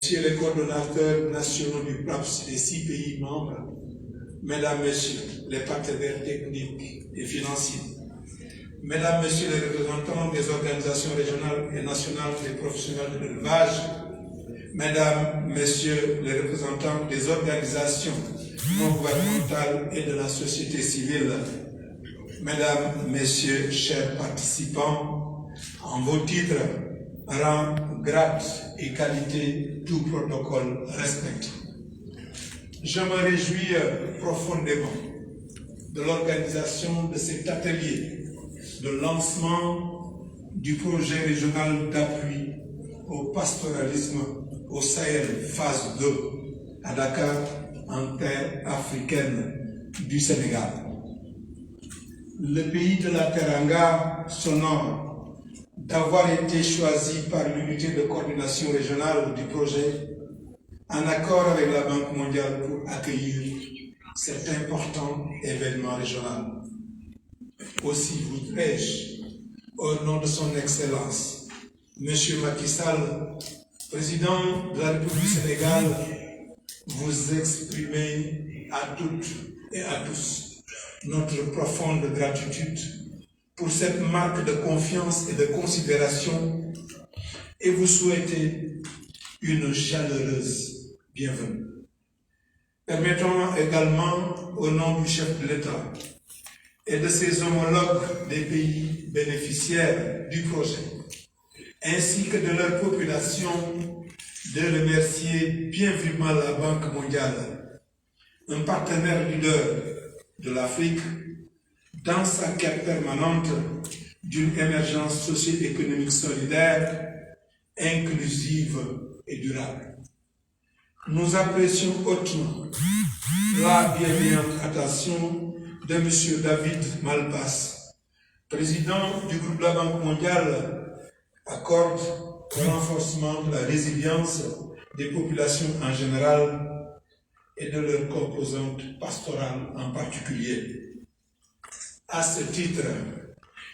Messieurs les coordonnateurs nationaux du PRAPS des 6 pays membres, Mesdames, Messieurs les partenaires techniques et financiers, Mesdames, Messieurs les représentants des organisations régionales et nationales des professionnels de l'élevage, Mesdames, Messieurs les représentants des organisations non gouvernementales et de la société civile, Mesdames, Messieurs, chers participants, en vos titres, rang, grade et qualité, tout protocole respecté. Je me réjouis profondément de l'organisation de cet atelier de lancement du projet régional d'appui au pastoralisme au Sahel, phase 2, à Dakar, en terre africaine du Sénégal. Le pays de la Teranga s'honore d'avoir été choisi par l'unité de coordination régionale du projet en accord avec la Banque mondiale pour accueillir cet important événement régional. Aussi voudrais-je, au nom de son Excellence, M. Macky Sall, président de la République du Sénégal, vous exprimer à toutes et à tous notre profonde gratitude pour cette marque de confiance et de considération et vous souhaiter une chaleureuse bienvenue. Permettons également, au nom du chef de l'État et de ses homologues des pays bénéficiaires du projet, ainsi que de leur population, de remercier bien vivement la Banque mondiale, un partenaire leader de l'Afrique, dans sa quête permanente d'une émergence socio-économique solidaire, inclusive et durable. Nous apprécions hautement la bienveillante attention de M. David Malpass, président du groupe de la Banque mondiale, accorde au renforcement de la résilience des populations en général et de leurs composantes pastorales en particulier. À ce titre,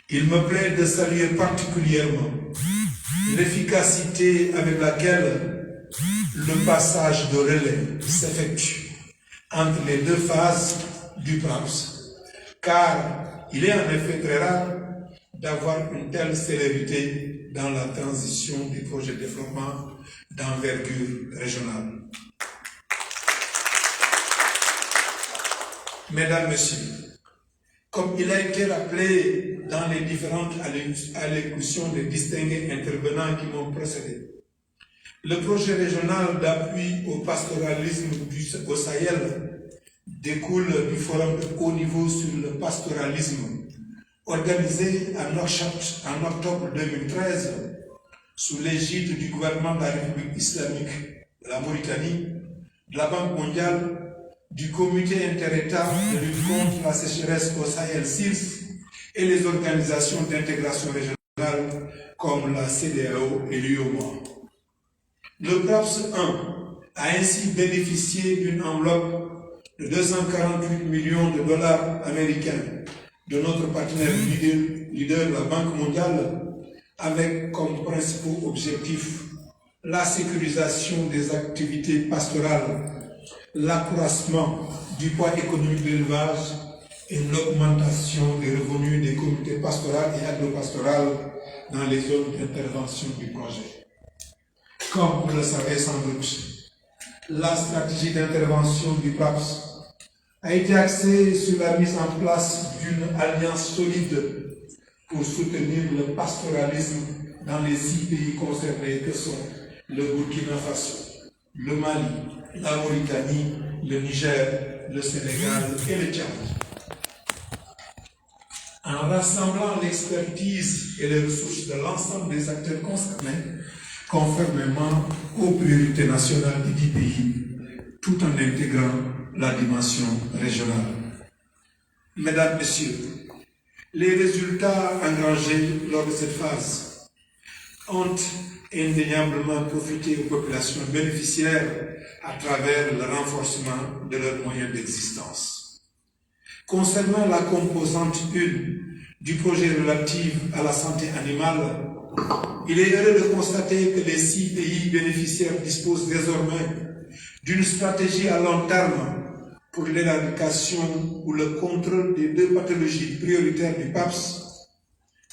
il me plaît de saluer particulièrement l'efficacité avec laquelle le passage de relais s'effectue entre les deux phases du PRAPS, car il est en effet très rare d'avoir une telle célérité dans la transition du projet de développement d'envergure régionale. Mesdames, Messieurs, comme il a été rappelé dans les différentes allocutions des distingués intervenants qui m'ont précédé, le projet régional d'appui au pastoralisme au Sahel découle du forum de haut niveau sur le pastoralisme organisé en octobre 2013 sous l'égide du gouvernement de la République islamique de la Mauritanie, de la Banque mondiale, du comité interétat de lutte contre la sécheresse au Sahel 6 et les organisations d'intégration régionale comme la CEDEAO et l'UEMOA. Le PRAPS 1 a ainsi bénéficié d'une enveloppe de 248 millions de dollars américains de notre partenaire leader de la Banque mondiale, avec comme principaux objectifs la sécurisation des activités pastorales, l'accroissement du poids économique de l'élevage et l'augmentation des revenus des comités pastorales et agropastorales dans les zones d'intervention du projet. Comme vous le savez sans doute, la stratégie d'intervention du PRAPS a été axée sur la mise en place d'une alliance solide pour soutenir le pastoralisme dans les 6 pays concernés que sont le Burkina Faso, le Mali, la Mauritanie, le Niger, le Sénégal et le Tchad. En rassemblant l'expertise et les ressources de l'ensemble des acteurs concernés, conformément aux priorités nationales des 10 pays, tout en intégrant la dimension régionale. Mesdames, Messieurs, les résultats engrangés lors de cette phase ont indéniablement profité aux populations bénéficiaires à travers le renforcement de leurs moyens d'existence. Concernant la composante 1 du projet relatif à la santé animale, Il est heureux de constater que les 6 pays bénéficiaires disposent désormais d'une stratégie à long terme pour l'éradication ou le contrôle des 2 pathologies prioritaires du PAPS,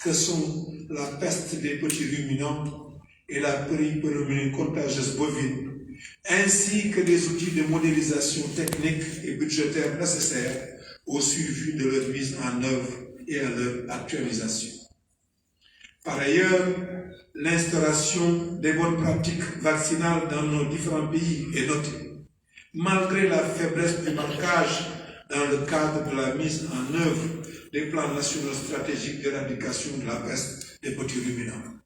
que sont la peste des petits ruminants et la péripneumonie contagieuse bovine, ainsi que des outils de modélisation technique et budgétaire nécessaires au suivi de leur mise en œuvre et à leur actualisation. Par ailleurs, l'instauration des bonnes pratiques vaccinales dans nos différents pays est notée, malgré la faiblesse du marquage dans le cadre de la mise en œuvre des plans nationaux stratégiques d'éradication de la peste des petits ruminants.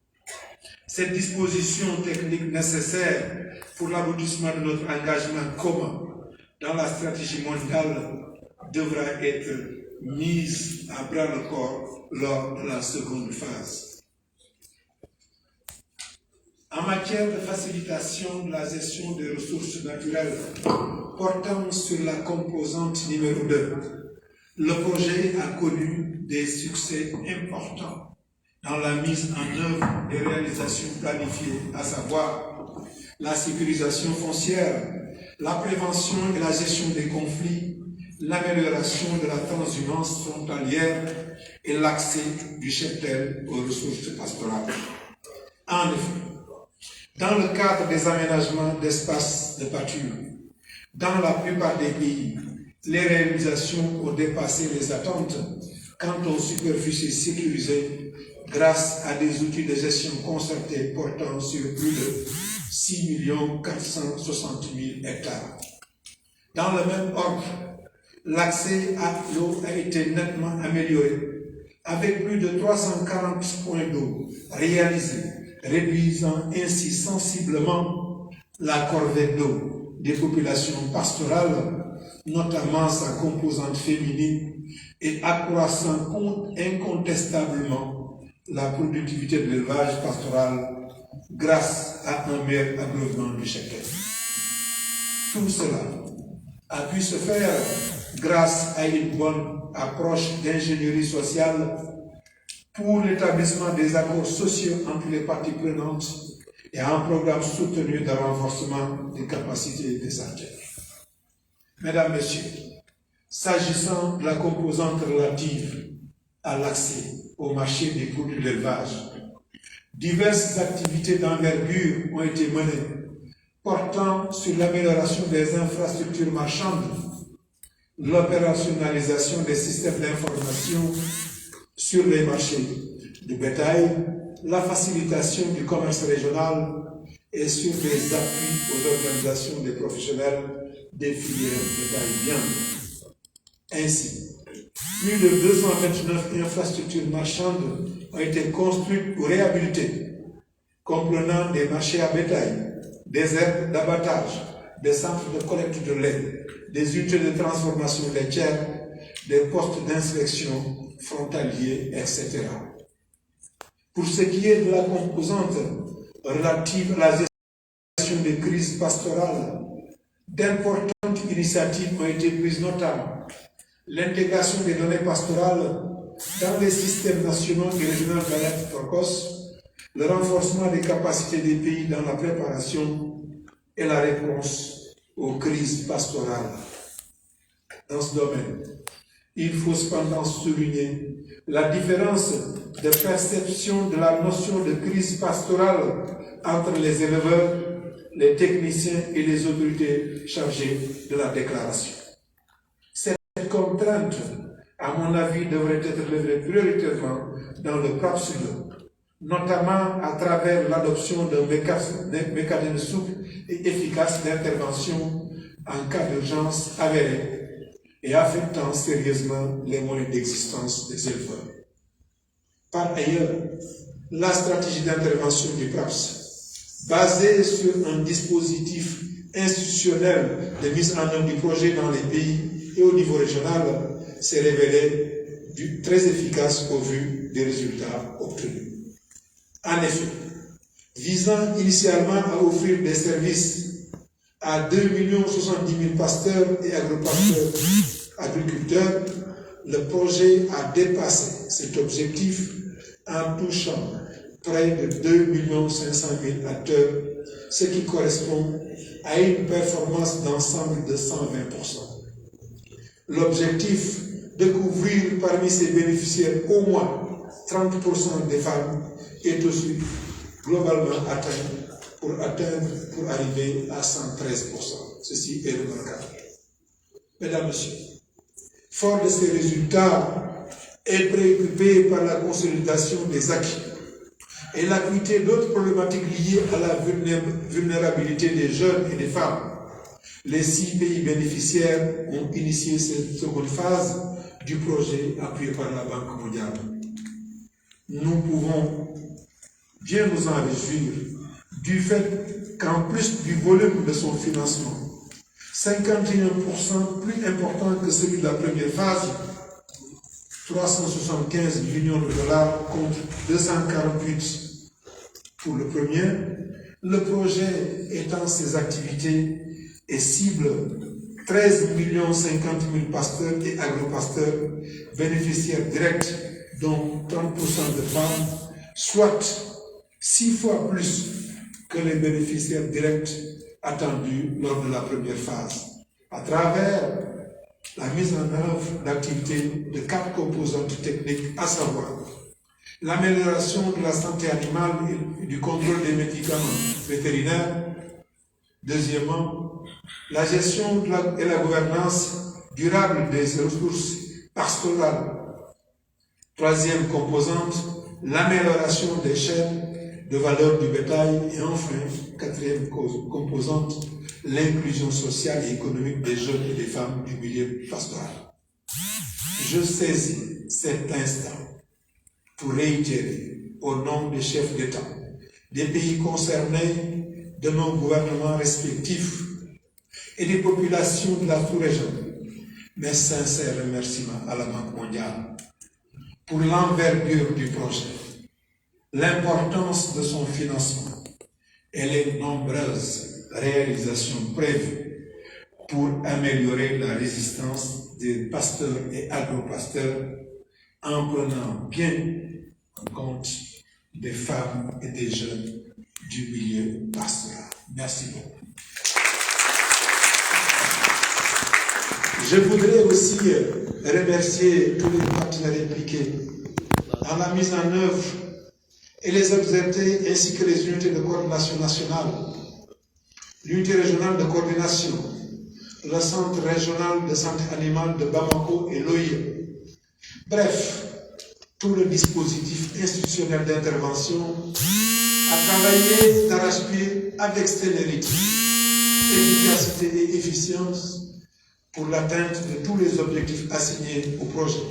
Cette disposition technique nécessaire pour l'aboutissement de notre engagement commun dans la stratégie mondiale devra être mise à bras le corps lors de la seconde phase. En matière de facilitation de la gestion des ressources naturelles portant sur la composante numéro 2, le projet a connu des succès importants dans la mise en œuvre des réalisations planifiées, à savoir la sécurisation foncière, la prévention et la gestion des conflits, l'amélioration de la transhumance frontalière et l'accès du cheptel aux ressources pastorales. En effet, dans le cadre des aménagements d'espaces de pâture, dans la plupart des pays, les réalisations ont dépassé les attentes quant aux superficies sécurisées grâce à des outils de gestion concertés portant sur plus de 6 460 000 hectares. Dans le même ordre, l'accès à l'eau a été nettement amélioré, avec plus de 340 points d'eau réalisés, réduisant ainsi sensiblement la corvée d'eau des populations pastorales, notamment sa composante féminine, et accroissant incontestablement la productivité de l'élevage pastoral grâce à un meilleur abreuvement du cheptel. Tout cela a pu se faire grâce à une bonne approche d'ingénierie sociale pour l'établissement des accords sociaux entre les parties prenantes et à un programme soutenu de renforcement des capacités des acteurs. Mesdames, Messieurs, s'agissant de la composante relative à l'accès au marché des produits d'élevage, diverses activités d'envergure ont été menées, portant sur l'amélioration des infrastructures marchandes, l'opérationnalisation des systèmes d'information sur les marchés du bétail, la facilitation du commerce régional et sur les appuis aux organisations des professionnels des filières bétail-viande. Ainsi, plus de 229 infrastructures marchandes ont été construites ou réhabilitées, comprenant des marchés à bétail, des aires d'abattage, des centres de collecte de lait, des unités de transformation laitière, des postes d'inspection frontaliers, etc. Pour ce qui est de la composante relative à la gestion des crises pastorales, d'importantes initiatives ont été prises, notamment l'intégration des données pastorales dans les systèmes nationaux et régionaux d'alerte précoce, le renforcement des capacités des pays dans la préparation et la réponse aux crises pastorales. Dans ce domaine, il faut cependant souligner la différence de perception de la notion de crise pastorale entre les éleveurs, les techniciens et les autorités chargées de la déclaration. Cette contrainte, à mon avis, devrait être levée prioritairement dans le PRAPS, notamment à travers l'adoption d'un mécanisme souple et efficace d'intervention en cas d'urgence avérée et affectant sérieusement les moyens d'existence des éleveurs. Par ailleurs, la stratégie d'intervention du PRAPS, basée sur un dispositif institutionnel de mise en œuvre du projet dans les pays et au niveau régional, s'est révélée très efficace au vu des résultats obtenus. En effet, visant initialement à offrir des services à 2 070 000 pasteurs et agropasteurs agriculteurs, le projet a dépassé cet objectif en touchant près de 2 500 000 acteurs, ce qui correspond à une performance d'ensemble de 120%. L'objectif de couvrir parmi ces bénéficiaires au moins 30% des femmes est aussi globalement atteint pour arriver à 113%. Ceci est remarquable. Mesdames, Messieurs, fort de ces résultats et préoccupé par la consolidation des acquis et l'acuité d'autres problématiques liées à la vulnérabilité des jeunes et des femmes, les 6 pays bénéficiaires ont initié cette seconde phase du projet appuyé par la Banque mondiale. Nous pouvons bien nous en réjouir du fait qu'en plus du volume de son financement, 51% plus important que celui de la première phase, 375 millions de dollars contre 248 pour le premier, le projet étend ses activités et cible 13 50 000 pasteurs et agropasteurs bénéficiaires directs, dont 30% de femmes, soit 6 fois plus que les bénéficiaires directs attendus lors de la première phase, à travers la mise en œuvre d'activités de 4 composantes techniques, à savoir l'amélioration de la santé animale et du contrôle des médicaments vétérinaires. Deuxièmement, la gestion et la gouvernance durable des ressources pastorales. Troisième composante, l'amélioration des chaînes de valeur du bétail. Et enfin, quatrième composante, l'inclusion sociale et économique des jeunes et des femmes du milieu pastoral. Je saisis cet instant pour réitérer, au nom des chefs d'État, des pays concernés, de nos gouvernements respectifs et des populations de la sous-région, mes sincères remerciements à la Banque mondiale pour l'envergure du projet, l'importance de son financement et les nombreuses réalisations prévues pour améliorer la résistance des pasteurs et agropasteurs en prenant bien en compte des femmes et des jeunes du milieu pastoral. Merci beaucoup. Je voudrais aussi remercier tous les partenaires impliqués dans la mise en œuvre et les exercer ainsi que les unités de coordination nationale, l'unité régionale de coordination, le centre régional de santé animale de Bamako et l'OIE. Bref, tout le dispositif institutionnel d'intervention a travaillé d'arrache-pied avec célérité, efficacité et efficience pour l'atteinte de tous les objectifs assignés au projet,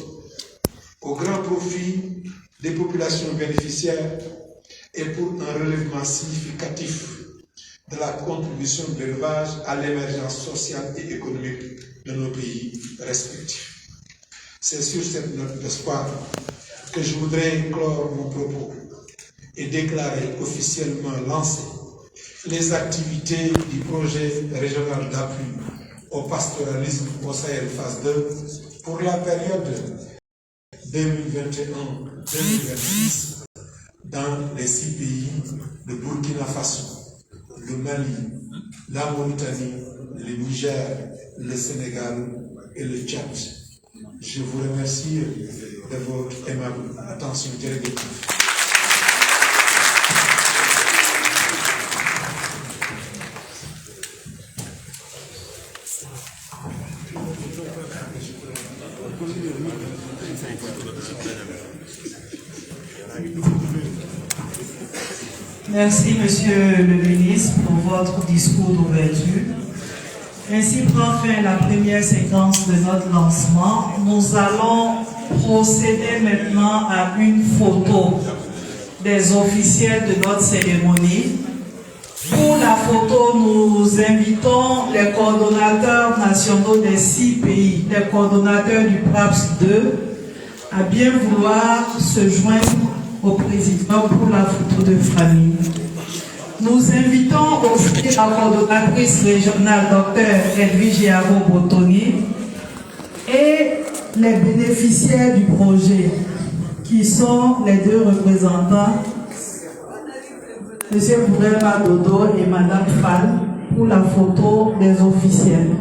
au grand profit des populations bénéficiaires et pour un relèvement significatif de la contribution de l'élevage à l'émergence sociale et économique de nos pays respectifs. C'est sur cette note d'espoir que je voudrais clore mon propos et déclarer officiellement lancées les activités du projet régional d'appui au pastoralisme au Sahel phase 2 pour la période 2021-2026 dans les 6 pays de Burkina Faso, le Mali, la Mauritanie, le Niger, le Sénégal et le Tchad. Je vous remercie de votre aimable attention. Merci, Monsieur le ministre, pour votre discours d'ouverture. Ainsi prend fin la première séquence de notre lancement. Nous allons procéder maintenant à une photo des officiels de notre cérémonie. Pour la photo, nous invitons les coordonnateurs nationaux des 6 pays, les coordonnateurs du PRAPS 2, à bien vouloir se joindre au président pour la photo de famille. Nous invitons aussi la coordonnatrice régionale, Dr Edwige Yaro-Botoni, et les bénéficiaires du projet, qui sont les 2 représentants Monsieur Bourema Dodo et Madame Fall pour la photo des officiels.